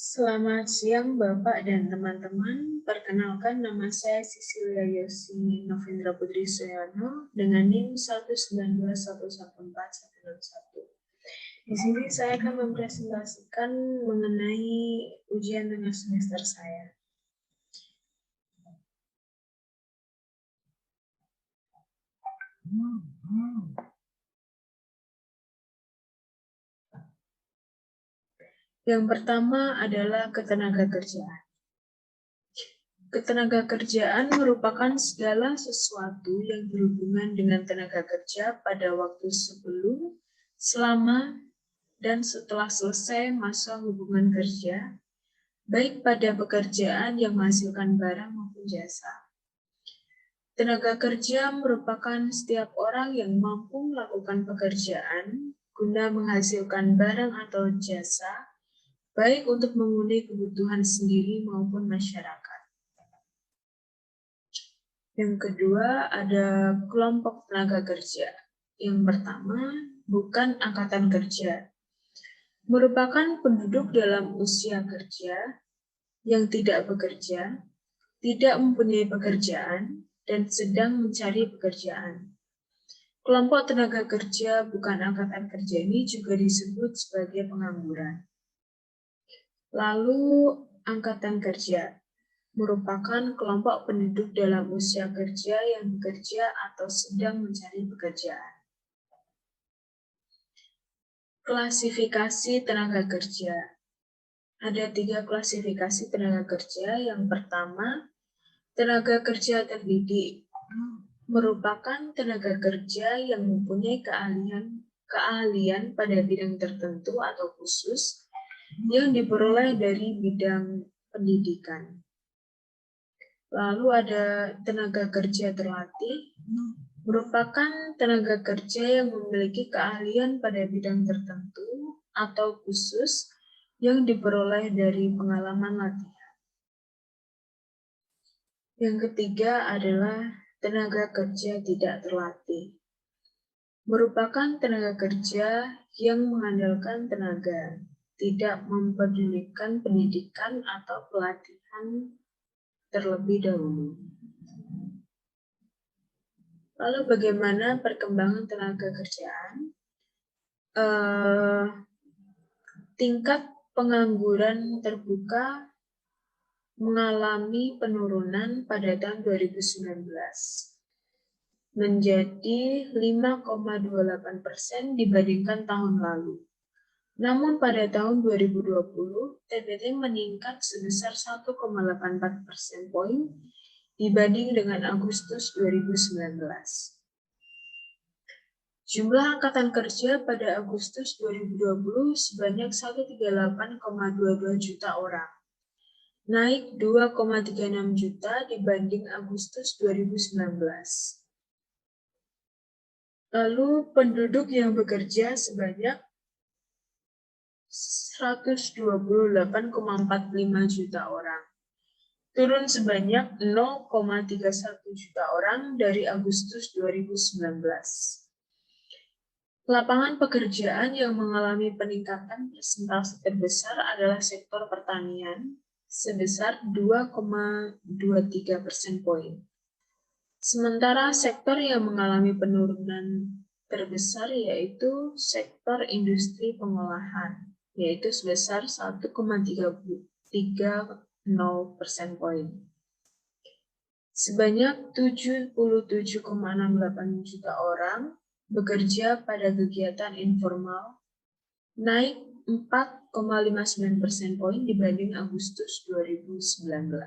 Selamat siang Bapak dan teman-teman. Perkenalkan nama saya Sisilia Yosi Novendra Putri Suyono dengan NIM 192114161. Di sini saya akan mempresentasikan mengenai ujian tengah semester saya. Yang pertama adalah ketenagakerjaan. Ketenagakerjaan merupakan segala sesuatu yang berhubungan dengan tenaga kerja pada waktu sebelum, selama, dan setelah selesai masa hubungan kerja, baik pada pekerjaan yang menghasilkan barang maupun jasa. Tenaga kerja merupakan setiap orang yang mampu melakukan pekerjaan guna menghasilkan barang atau jasa, baik untuk memenuhi kebutuhan sendiri maupun masyarakat. Yang kedua ada kelompok tenaga kerja. Yang pertama, bukan angkatan kerja. Merupakan penduduk dalam usia kerja yang tidak bekerja, tidak mempunyai pekerjaan, dan sedang mencari pekerjaan. Kelompok tenaga kerja bukan angkatan kerja ini juga disebut sebagai pengangguran. Lalu, angkatan kerja merupakan kelompok penduduk dalam usia kerja yang bekerja atau sedang mencari pekerjaan. Klasifikasi tenaga kerja. Ada 3 klasifikasi tenaga kerja. Yang pertama, tenaga kerja terdidik. Merupakan tenaga kerja yang mempunyai keahlian pada bidang tertentu atau khusus yang diperoleh dari bidang pendidikan. Lalu ada tenaga kerja terlatih, merupakan tenaga kerja yang memiliki keahlian pada bidang tertentu atau khusus yang diperoleh dari pengalaman latihan. Yang ketiga adalah tenaga kerja tidak terlatih. Merupakan tenaga kerja yang mengandalkan tenaga, tidak mempedulikan pendidikan atau pelatihan terlebih dahulu. Lalu bagaimana perkembangan tenaga kerjaan? Tingkat pengangguran terbuka mengalami penurunan pada tahun 2019 menjadi 5,28% dibandingkan tahun lalu. Namun pada tahun 2020, TBT meningkat sebesar 1,84 persen poin dibanding dengan Agustus 2019. Jumlah angkatan kerja pada Agustus 2020 sebanyak 138,22 juta orang, naik 2,36 juta dibanding Agustus 2019. Lalu penduduk yang bekerja sebanyak 128,45 juta orang, turun sebanyak 0,31 juta orang dari Agustus 2019. Lapangan pekerjaan yang mengalami peningkatan persentase terbesar adalah sektor pertanian, sebesar 2,23 persen poin. Sementara sektor yang mengalami penurunan terbesar yaitu sektor industri pengolahan, yaitu sebesar 1,30 persen poin. Sebanyak 77,68 juta orang bekerja pada kegiatan informal, naik 4,59 persen poin dibanding Agustus 2019.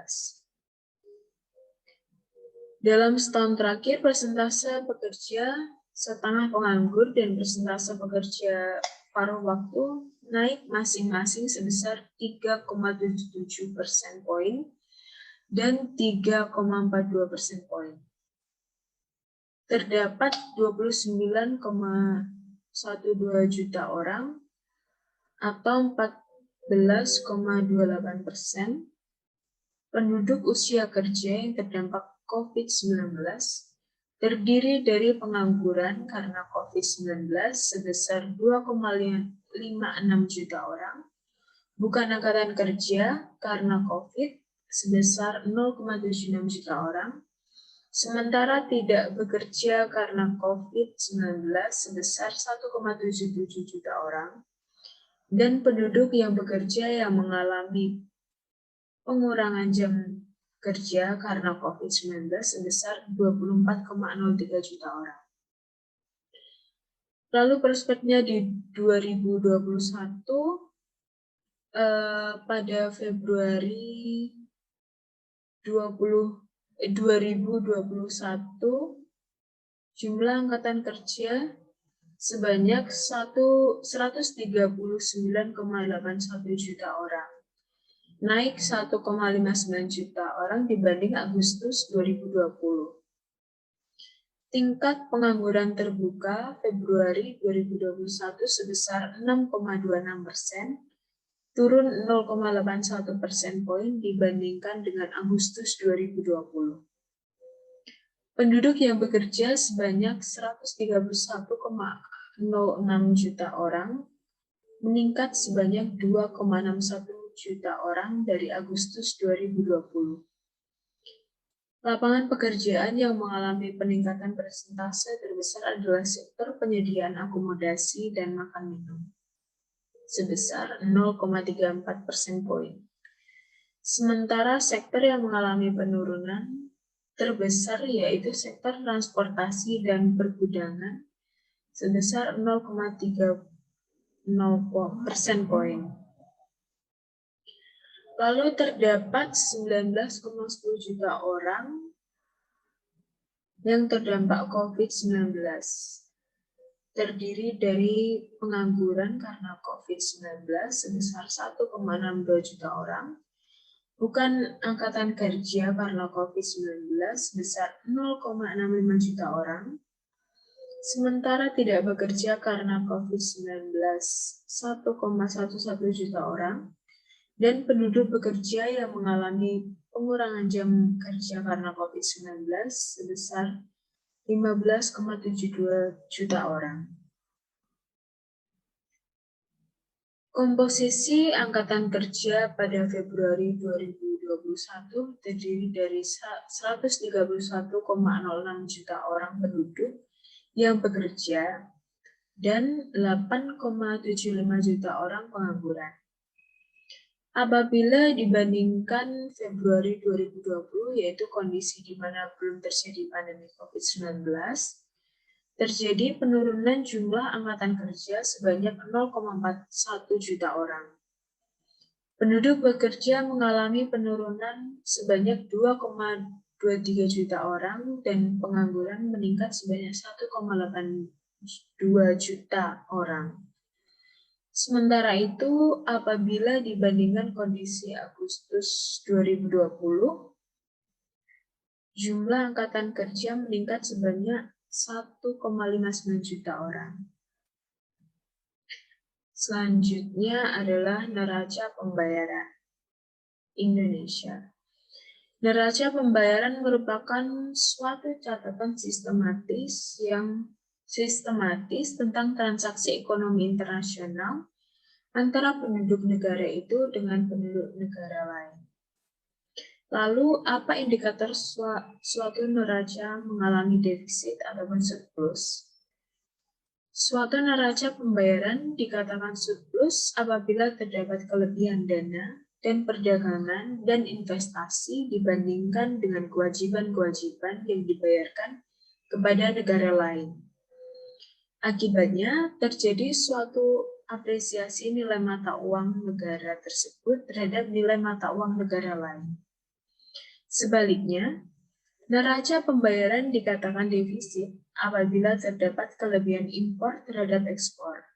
Dalam setahun terakhir, persentase pekerja setengah penganggur dan persentase pekerja paruh waktu naik masing-masing sebesar 3,77 persen poin dan 3,42 persen poin. Terdapat 29,12 juta orang atau 14,28% penduduk usia kerja yang terdampak COVID-19 terdiri dari pengangguran karena COVID-19 sebesar 2,56 juta orang bukan angkatan kerja karena COVID sebesar 0,76 juta orang, sementara tidak bekerja karena COVID-19 sebesar 1,77 juta orang, dan penduduk yang bekerja yang mengalami pengurangan jam kerja karena COVID-19 sebesar 24,03 juta orang. Lalu prospeknya di 2021, pada Februari 2021, jumlah angkatan kerja sebanyak 139,81 juta orang, naik 1,59 juta orang dibanding Agustus 2020. Tingkat pengangguran terbuka Februari 2021 sebesar 6,26%, turun 0,81 persen poin dibandingkan dengan Agustus 2020. Penduduk yang bekerja sebanyak 131,06 juta orang, meningkat sebanyak 2,61 juta orang dari Agustus 2020. Lapangan pekerjaan yang mengalami peningkatan persentase terbesar adalah sektor penyediaan akomodasi dan makan minum, sebesar 0,34 persen poin. Sementara sektor yang mengalami penurunan terbesar yaitu sektor transportasi dan pergudangan, sebesar 0,30 persen poin. Lalu terdapat 19,10 juta orang yang terdampak COVID-19. Terdiri dari pengangguran karena COVID-19 sebesar 1,62 juta orang, bukan angkatan kerja karena COVID-19 sebesar 0,65 juta orang, sementara tidak bekerja karena COVID-19 1,11 juta orang, dan penduduk bekerja yang mengalami pengurangan jam kerja karena COVID-19 sebesar 15,72 juta orang. Komposisi angkatan kerja pada Februari 2021 terdiri dari 131,06 juta orang penduduk yang bekerja dan 8,75 juta orang pengangguran. Apabila dibandingkan Februari 2020, yaitu kondisi di mana belum terjadi pandemi COVID-19, terjadi penurunan jumlah angkatan kerja sebanyak 0,41 juta orang. Penduduk bekerja mengalami penurunan sebanyak 2,23 juta orang dan pengangguran meningkat sebanyak 1,82 juta orang. Sementara itu, apabila dibandingkan kondisi Agustus 2020, jumlah angkatan kerja meningkat sebanyak 1,59 juta orang. Selanjutnya adalah neraca pembayaran Indonesia. Neraca pembayaran merupakan suatu catatan sistematis tentang transaksi ekonomi internasional antara penduduk negara itu dengan penduduk negara lain. Lalu, apa indikator suatu neraca mengalami defisit ataupun surplus? Suatu neraca pembayaran dikatakan surplus apabila terdapat kelebihan dana dan perdagangan dan investasi dibandingkan dengan kewajiban-kewajiban yang dibayarkan kepada negara lain. Akibatnya, terjadi suatu apresiasi nilai mata uang negara tersebut terhadap nilai mata uang negara lain. Sebaliknya, neraca pembayaran dikatakan defisit apabila terdapat kelebihan impor terhadap ekspor,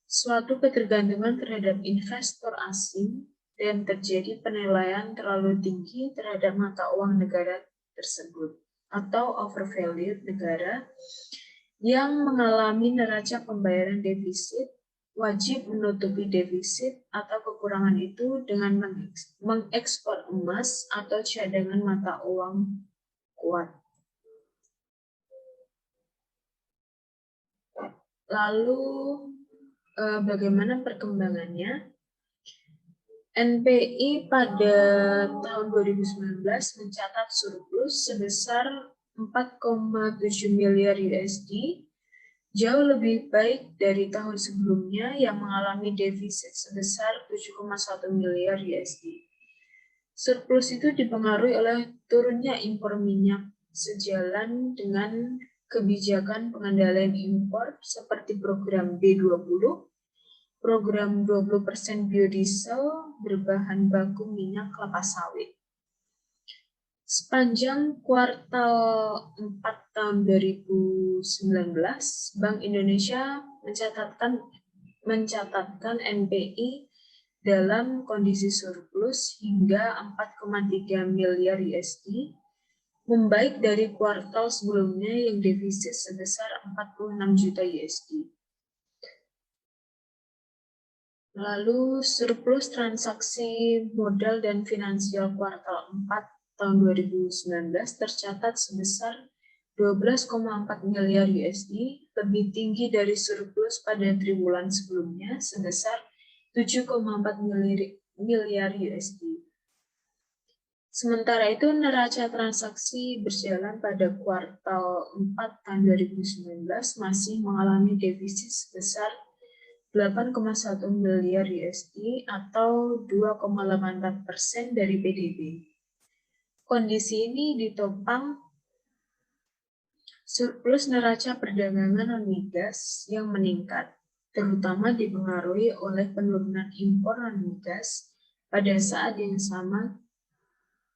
suatu ketergantungan terhadap investor asing, dan terjadi penilaian terlalu tinggi terhadap mata uang negara tersebut, atau overvalued negara yang mengalami neraca pembayaran defisit wajib menutupi defisit atau kekurangan itu dengan mengekspor emas atau cadangan mata uang kuat. Lalu bagaimana perkembangannya? NPI pada tahun 2019 mencatat surplus sebesar 4,7 miliar USD, jauh lebih baik dari tahun sebelumnya yang mengalami defisit sebesar 7,1 miliar USD. Surplus itu dipengaruhi oleh turunnya impor minyak sejalan dengan kebijakan pengendalian impor seperti program B20, program 20% biodiesel berbahan baku minyak kelapa sawit. Sepanjang kuartal 4 tahun 2019, Bank Indonesia mencatatkan NPI dalam kondisi surplus hingga 4,3 miliar USD, membaik dari kuartal sebelumnya yang defisit sebesar 46 juta USD. Lalu surplus transaksi modal dan finansial kuartal 4 tahun 2019 tercatat sebesar 12,4 miliar USD, lebih tinggi dari surplus pada triwulan sebelumnya sebesar 7,4 miliar USD. Sementara itu, neraca transaksi berjalan pada kuartal 4 tahun 2019 masih mengalami defisit sebesar 8,1 miliar USD atau 2,84% dari PDB. Kondisi ini ditopang surplus neraca perdagangan non-migas yang meningkat, terutama dipengaruhi oleh penurunan impor non-migas. Pada saat yang sama,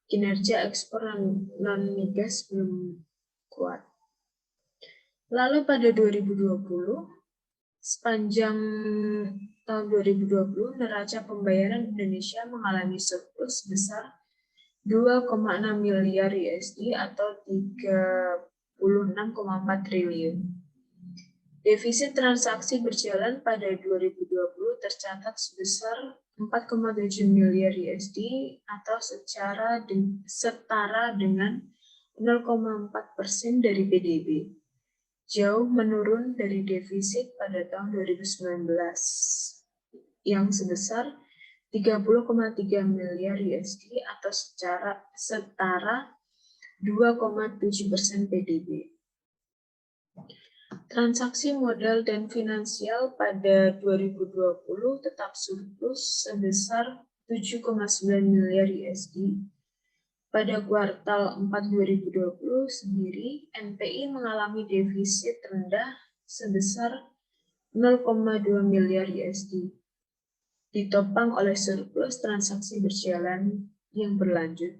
kinerja ekspor non-migas belum kuat. Lalu pada 2020, sepanjang tahun 2020, neraca pembayaran Indonesia mengalami surplus sebesar 2,6 miliar USD atau 36,4 triliun. Defisit transaksi berjalan pada 2020 tercatat sebesar 4,7 miliar USD atau setara dengan 0,4% dari PDB. Jauh menurun dari defisit pada tahun 2019 yang sebesar 30,3 miliar USD atau setara 2,7% PDB. Transaksi modal dan finansial pada 2020 tetap surplus sebesar 7,9 miliar USD. Pada kuartal 4 2020 sendiri, NPI mengalami defisit rendah sebesar 0,2 miliar USD, ditopang oleh surplus transaksi berjalan yang berlanjut,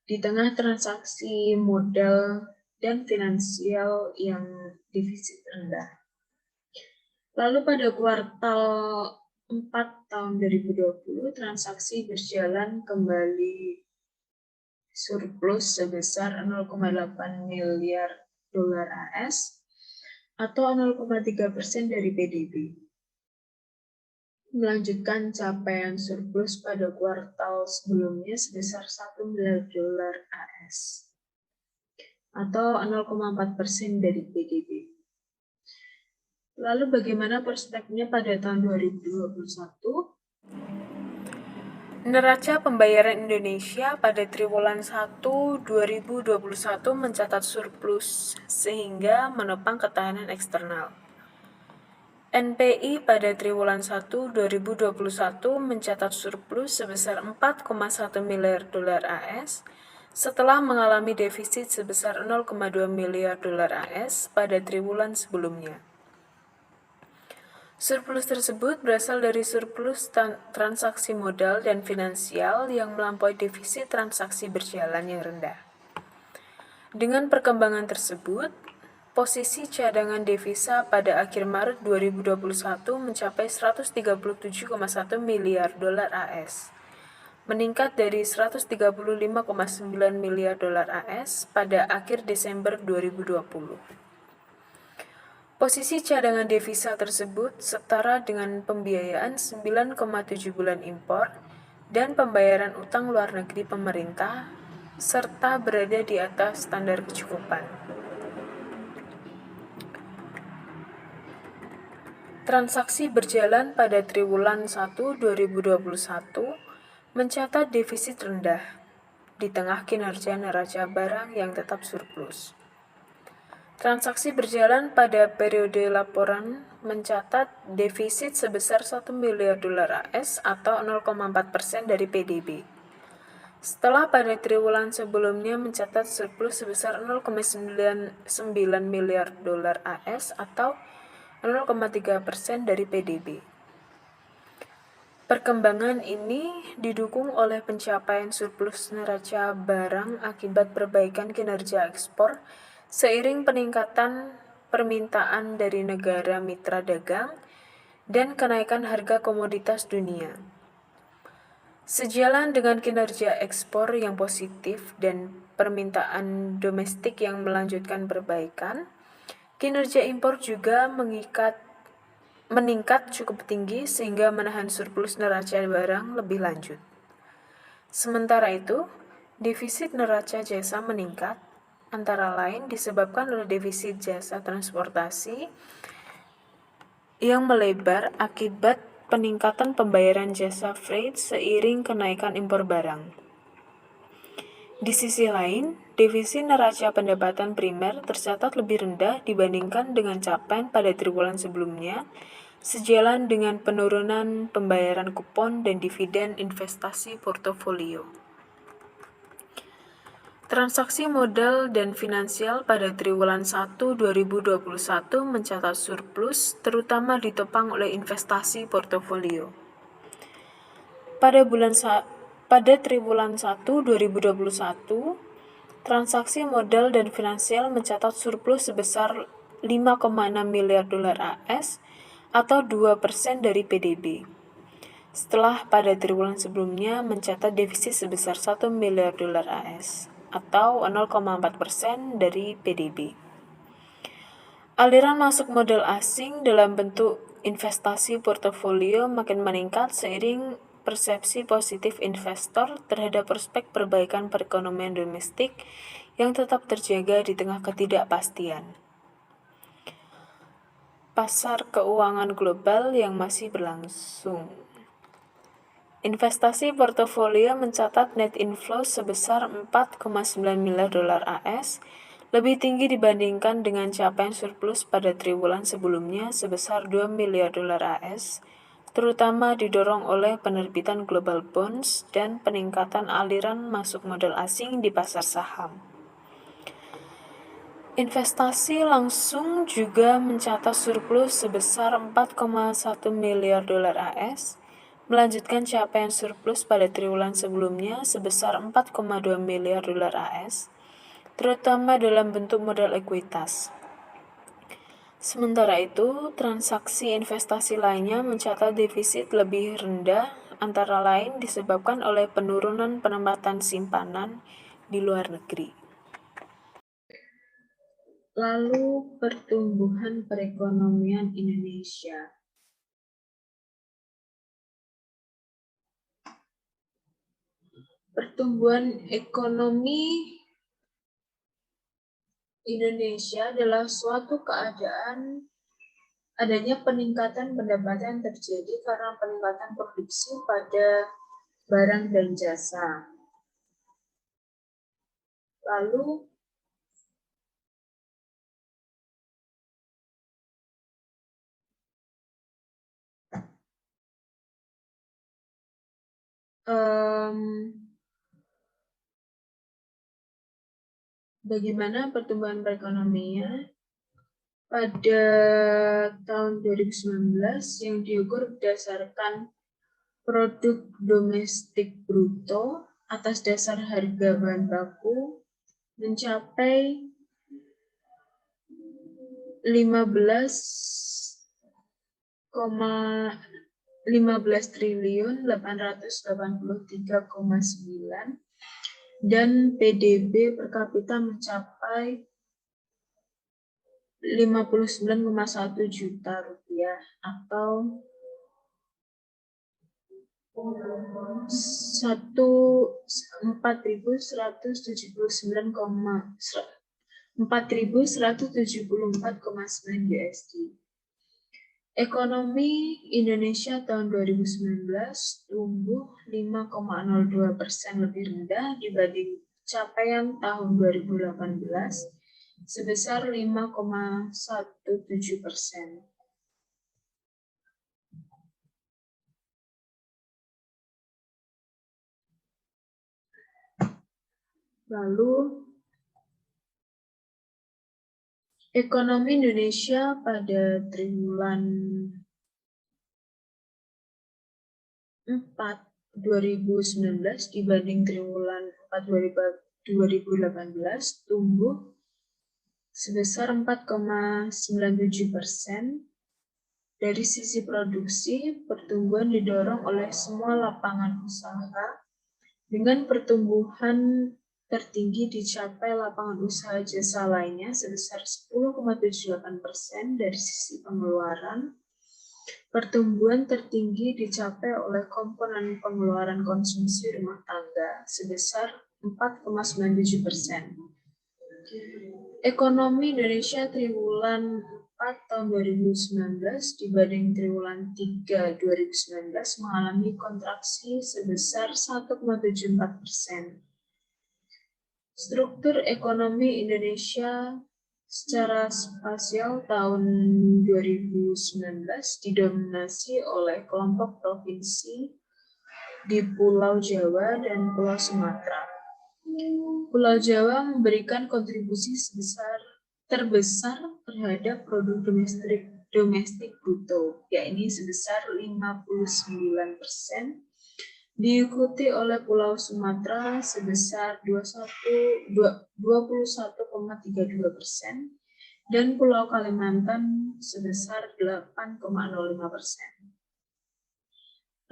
di tengah transaksi modal dan finansial yang defisit rendah. Lalu pada kuartal 4 tahun 2020, transaksi berjalan kembali surplus sebesar 0,8 miliar dolar AS atau 0,3% dari PDB. Melanjutkan capaian surplus pada kuartal sebelumnya sebesar 1 miliar dolar AS atau 0,4% dari PDB. Lalu bagaimana perspektifnya pada tahun 2021? Neraca pembayaran Indonesia pada triwulan 1 2021 mencatat surplus sehingga menopang ketahanan eksternal. NPI pada triwulan 1 2021 mencatat surplus sebesar 4,1 miliar dolar AS setelah mengalami defisit sebesar 0,2 miliar dolar AS pada triwulan sebelumnya. Surplus tersebut berasal dari surplus transaksi modal dan finansial yang melampaui defisit transaksi berjalan yang rendah. Dengan perkembangan tersebut, posisi cadangan devisa pada akhir Maret 2021 mencapai 137,1 miliar dolar AS, meningkat dari 135,9 miliar dolar AS pada akhir Desember 2020. Posisi cadangan devisa tersebut setara dengan pembiayaan 9,7 bulan impor dan pembayaran utang luar negeri pemerintah, serta berada di atas standar kecukupan. Transaksi berjalan pada triwulan 1 2021 mencatat defisit rendah di tengah kinerja neraca barang yang tetap surplus. Transaksi berjalan pada periode laporan mencatat defisit sebesar 1 miliar dolar AS atau 0,4% dari PDB. Setelah pada triwulan sebelumnya mencatat surplus sebesar 0,9 miliar dolar AS atau 0,3% dari PDB. Perkembangan ini didukung oleh pencapaian surplus neraca barang akibat perbaikan kinerja ekspor seiring peningkatan permintaan dari negara mitra dagang dan kenaikan harga komoditas dunia. Sejalan dengan kinerja ekspor yang positif dan permintaan domestik yang melanjutkan perbaikan, kinerja impor juga meningkat cukup tinggi sehingga menahan surplus neraca barang lebih lanjut. Sementara itu, defisit neraca jasa meningkat, antara lain disebabkan oleh defisit jasa transportasi yang melebar akibat peningkatan pembayaran jasa freight seiring kenaikan impor barang. Di sisi lain, defisit neraca pendapatan primer tercatat lebih rendah dibandingkan dengan capaian pada triwulan sebelumnya, sejalan dengan penurunan pembayaran kupon dan dividen investasi portofolio. Transaksi modal dan finansial pada triwulan 1 2021 mencatat surplus, terutama ditopang oleh investasi portofolio. Pada triwulan 1 2021, transaksi modal dan finansial mencatat surplus sebesar 5,6 miliar dolar AS atau 2% dari PDB. Setelah pada triwulan sebelumnya mencatat defisit sebesar 1 miliar dolar AS atau 0,4% dari PDB. Aliran masuk modal asing dalam bentuk investasi portofolio makin meningkat seiring persepsi positif investor terhadap prospek perbaikan perekonomian domestik yang tetap terjaga di tengah ketidakpastian pasar keuangan global yang masih berlangsung. Investasi portofolio mencatat net inflow sebesar 4,9 miliar dolar AS, lebih tinggi dibandingkan dengan capaian surplus pada triwulan sebelumnya sebesar 2 miliar dolar AS, terutama didorong oleh penerbitan global bonds dan peningkatan aliran masuk modal asing di pasar saham. Investasi langsung juga mencatat surplus sebesar 4,1 miliar dolar AS, melanjutkan capaian surplus pada triwulan sebelumnya sebesar 4,2 miliar dolar AS, terutama dalam bentuk modal ekuitas. Sementara itu, transaksi investasi lainnya mencatat defisit lebih rendah, antara lain disebabkan oleh penurunan penempatan simpanan di luar negeri. Lalu pertumbuhan perekonomian Indonesia. Pertumbuhan ekonomi Indonesia adalah suatu keadaan adanya peningkatan pendapatan terjadi karena peningkatan produksi pada barang dan jasa. Lalu bagaimana pertumbuhan perekonomian pada tahun 2019 yang diukur berdasarkan produk domestik bruto atas dasar harga bahan baku mencapai 15 triliun 883,9 dan PDB per kapita mencapai 59,1 juta rupiah atau 4.174,9 USD. Ekonomi Indonesia tahun 2019 tumbuh 5,02% lebih rendah dibanding capaian tahun 2018 sebesar 5,17%. Lalu, ekonomi Indonesia pada triwulan 4 2019 dibanding triwulan 4 2018 tumbuh sebesar 4,97%. Dari sisi produksi, pertumbuhan didorong oleh semua lapangan usaha dengan pertumbuhan tertinggi dicapai lapangan usaha jasa lainnya sebesar 10,78%. Dari sisi pengeluaran, pertumbuhan tertinggi dicapai oleh komponen pengeluaran konsumsi rumah tangga sebesar 4,97%. Ekonomi Indonesia triwulan 4 tahun 2019 dibanding triwulan 3 2019 mengalami kontraksi sebesar 1,74%. Struktur ekonomi Indonesia secara spasial tahun 2019 didominasi oleh kelompok provinsi di Pulau Jawa dan Pulau Sumatera. Pulau Jawa memberikan kontribusi terbesar terhadap produk domestik bruto, yakni sebesar 59%, diikuti oleh Pulau Sumatera sebesar 21,32% dan Pulau Kalimantan sebesar 8,05%.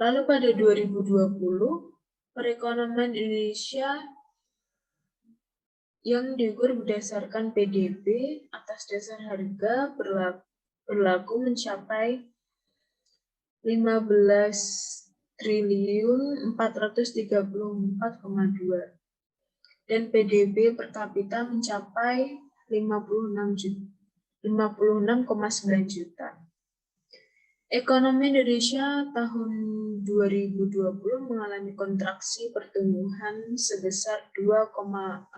Lalu pada 2020, perekonomian Indonesia yang diukur berdasarkan PDB atas dasar harga berlaku mencapai 15.434,2 dan PDB per kapita mencapai 56,9 juta. Ekonomi Indonesia tahun 2020 mengalami kontraksi pertumbuhan sebesar 2,07%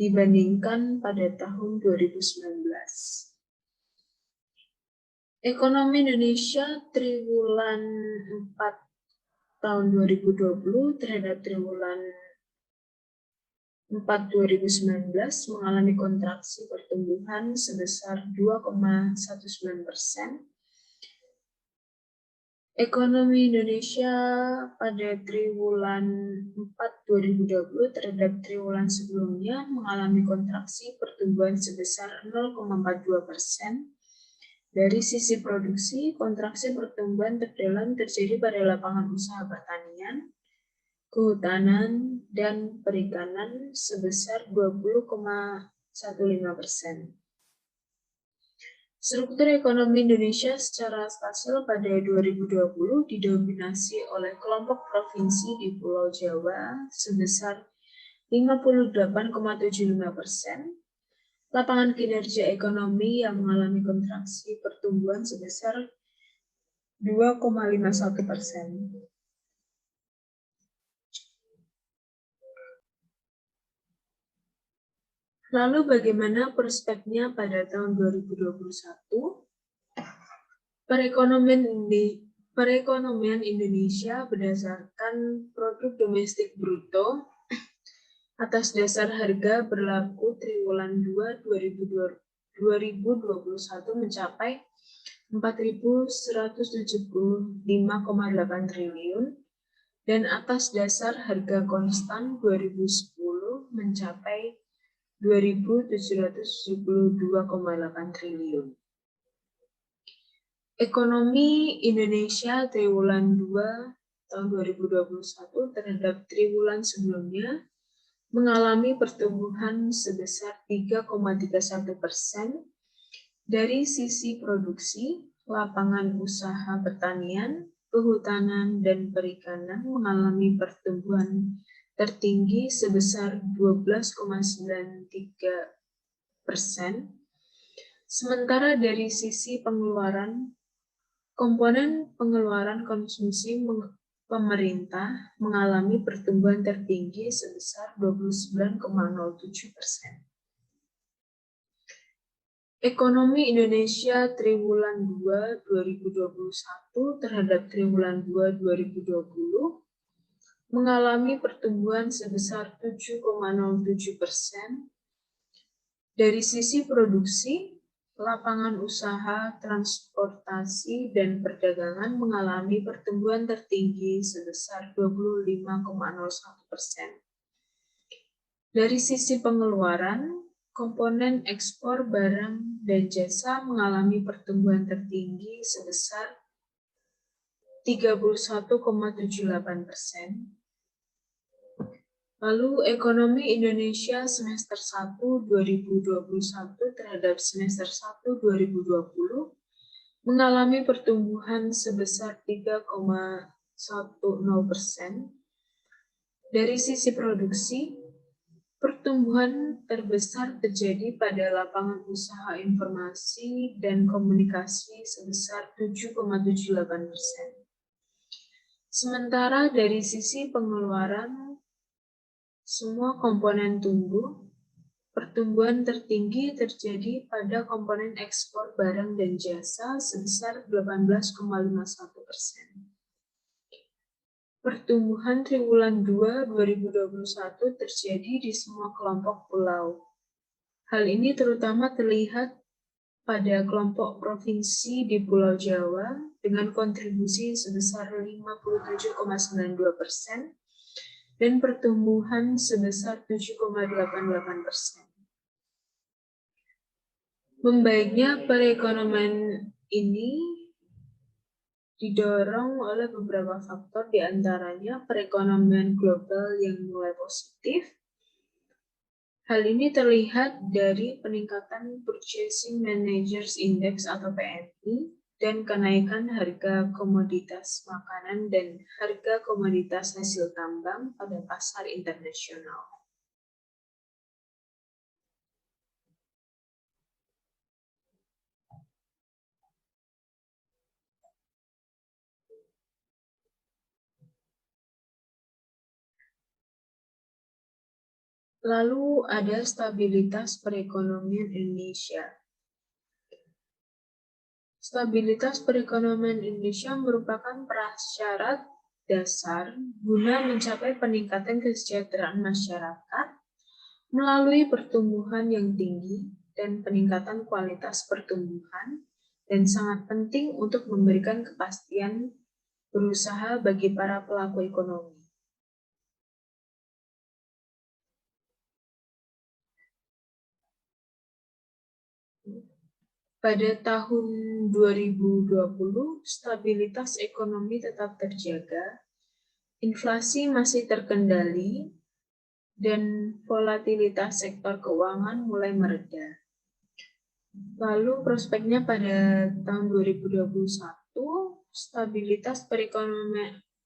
dibandingkan pada tahun 2019. Ekonomi Indonesia triwulan 4 tahun 2020 terhadap triwulan 4 2019 mengalami kontraksi pertumbuhan sebesar 2,19%. Ekonomi Indonesia pada triwulan 4 2020 terhadap triwulan sebelumnya mengalami kontraksi pertumbuhan sebesar 0,42%. Dari sisi produksi, kontraksi pertumbuhan terdalam terjadi pada lapangan usaha pertanian, kehutanan, dan perikanan sebesar 20,15%. Struktur ekonomi Indonesia secara spasial pada 2020 didominasi oleh kelompok provinsi di Pulau Jawa sebesar 58,75%, lapangan kinerja ekonomi yang mengalami kontraksi pertumbuhan sebesar 2,51%. Lalu bagaimana prospeknya pada tahun 2021? Perekonomian Indonesia berdasarkan produk domestik bruto atas dasar harga berlaku triwulan 2 2021 mencapai 4.175,8 triliun dan atas dasar harga konstan 2010 mencapai 2.772,8 triliun. Ekonomi Indonesia triwulan 2 tahun 2021 terhadap triwulan sebelumnya mengalami pertumbuhan sebesar 3,31%. Dari sisi produksi, lapangan usaha pertanian, kehutanan, dan perikanan mengalami pertumbuhan tertinggi sebesar 12,93%. Sementara dari sisi pengeluaran, komponen pengeluaran konsumsi pemerintah mengalami pertumbuhan tertinggi sebesar 29,07%. Ekonomi Indonesia triwulan 2 2021 terhadap triwulan 2 2020 mengalami pertumbuhan sebesar 7,07%. Dari sisi produksi, lapangan usaha, transportasi, dan perdagangan mengalami pertumbuhan tertinggi sebesar 25,01%. Dari sisi pengeluaran, komponen ekspor barang dan jasa mengalami pertumbuhan tertinggi sebesar 31,78%. Lalu ekonomi Indonesia semester 1 2021 terhadap semester 1 2020 mengalami pertumbuhan sebesar 3,10%. Dari sisi produksi, pertumbuhan terbesar terjadi pada lapangan usaha informasi dan komunikasi sebesar 7,78%. Sementara dari sisi pengeluaran, semua komponen tumbuh. Pertumbuhan tertinggi terjadi pada komponen ekspor barang dan jasa sebesar 18,51%. Pertumbuhan triwulan 2 2021 terjadi di semua kelompok pulau. Hal ini terutama terlihat pada kelompok provinsi di Pulau Jawa dengan kontribusi sebesar 57,92%. dan pertumbuhan sebesar 7,88%. Membaiknya perekonomian ini didorong oleh beberapa faktor, di antaranya perekonomian global yang mulai positif. Hal ini terlihat dari peningkatan Purchasing Managers Index atau PMI dan kenaikan harga komoditas makanan dan harga komoditas hasil tambang pada pasar internasional. Lalu ada stabilitas perekonomian Indonesia. Stabilitas perekonomian Indonesia merupakan prasyarat dasar guna mencapai peningkatan kesejahteraan masyarakat melalui pertumbuhan yang tinggi dan peningkatan kualitas pertumbuhan, dan sangat penting untuk memberikan kepastian berusaha bagi para pelaku ekonomi. Pada tahun 2020, stabilitas ekonomi tetap terjaga, inflasi masih terkendali, dan volatilitas sektor keuangan mulai mereda. Lalu prospeknya pada tahun 2021, stabilitas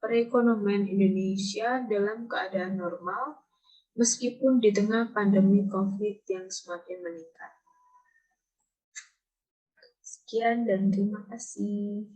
perekonomian Indonesia dalam keadaan normal meskipun di tengah pandemi COVID yang semakin meningkat. Sekian dan terima kasih.